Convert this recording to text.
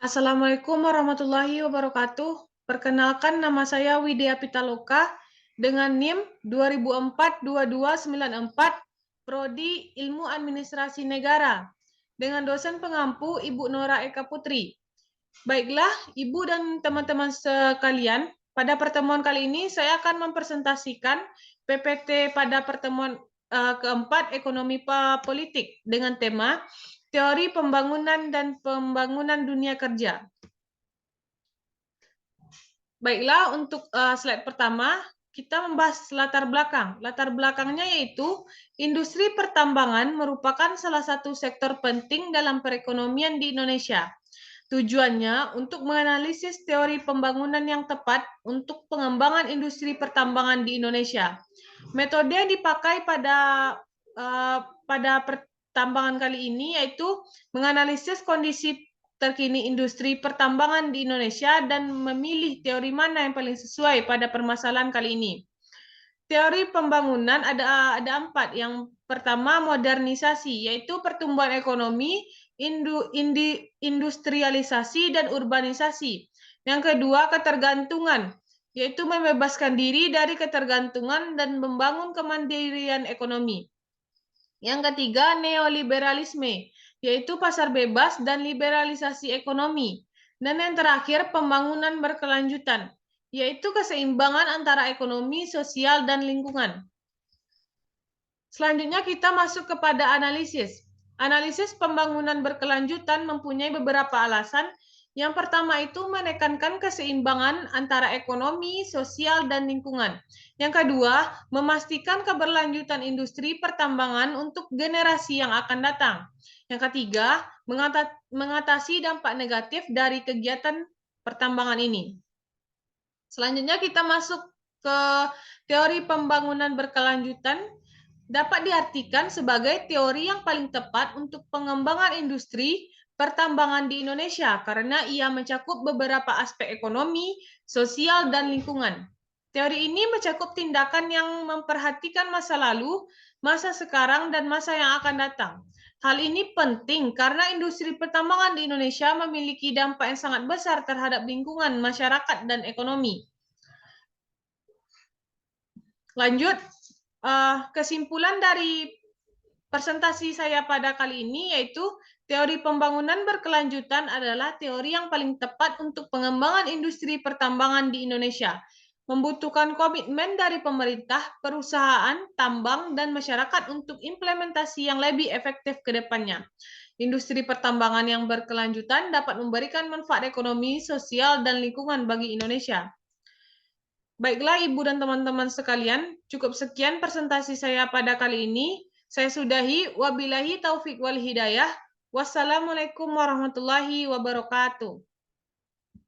Assalamualaikum warahmatullahi wabarakatuh. Perkenalkan, nama saya Widya Pitaloka dengan NIM 2004-2294, Prodi Ilmu Administrasi Negara, dengan dosen pengampu Ibu Nora Eka Putri. Baiklah, Ibu dan teman-teman sekalian, pada pertemuan kali ini saya akan mempresentasikan PPT pada pertemuan keempat Ekonomi Politik dengan tema Teori Pembangunan dan Pembangunan Dunia Kerja. Baiklah, untuk slide pertama, kita membahas latar belakang. Latar belakangnya yaitu industri pertambangan merupakan salah satu sektor penting dalam perekonomian di Indonesia. Tujuannya untuk menganalisis teori pembangunan yang tepat untuk pengembangan industri pertambangan di Indonesia. Metode yang dipakai pada pertambangan kali ini yaitu menganalisis kondisi terkini industri pertambangan di Indonesia dan memilih teori mana yang paling sesuai pada permasalahan kali ini. Teori pembangunan ada empat. Yang pertama, modernisasi, yaitu pertumbuhan ekonomi, industrialisasi, dan urbanisasi. Yang kedua, ketergantungan, yaitu membebaskan diri dari ketergantungan dan membangun kemandirian ekonomi. Yang ketiga, neoliberalisme, yaitu pasar bebas dan liberalisasi ekonomi. Dan yang terakhir, pembangunan berkelanjutan, yaitu keseimbangan antara ekonomi, sosial, dan lingkungan. Selanjutnya kita masuk kepada analisis. Analisis pembangunan berkelanjutan mempunyai beberapa alasan. Yang pertama itu menekankan keseimbangan antara ekonomi, sosial, dan lingkungan. Yang kedua, memastikan keberlanjutan industri pertambangan untuk generasi yang akan datang. Yang ketiga, mengatasi dampak negatif dari kegiatan pertambangan ini. Selanjutnya kita masuk ke teori pembangunan berkelanjutan. Dapat diartikan sebagai teori yang paling tepat untuk pengembangan industri pertambangan di Indonesia karena ia mencakup beberapa aspek ekonomi, sosial, dan lingkungan. Teori ini mencakup tindakan yang memperhatikan masa lalu, masa sekarang, dan masa yang akan datang. Hal ini penting karena industri pertambangan di Indonesia memiliki dampak yang sangat besar terhadap lingkungan, masyarakat, dan ekonomi. Lanjut, kesimpulan dari presentasi saya pada kali ini yaitu teori pembangunan berkelanjutan adalah teori yang paling tepat untuk pengembangan industri pertambangan di Indonesia. Membutuhkan komitmen dari pemerintah, perusahaan, tambang, dan masyarakat untuk implementasi yang lebih efektif ke depannya. Industri pertambangan yang berkelanjutan dapat memberikan manfaat ekonomi, sosial, dan lingkungan bagi Indonesia. Baiklah, Ibu dan teman-teman sekalian, cukup sekian presentasi saya pada kali ini. Saya sudahi, wabillahi taufik wal hidayah. Wassalamualaikum warahmatullahi wabarakatuh.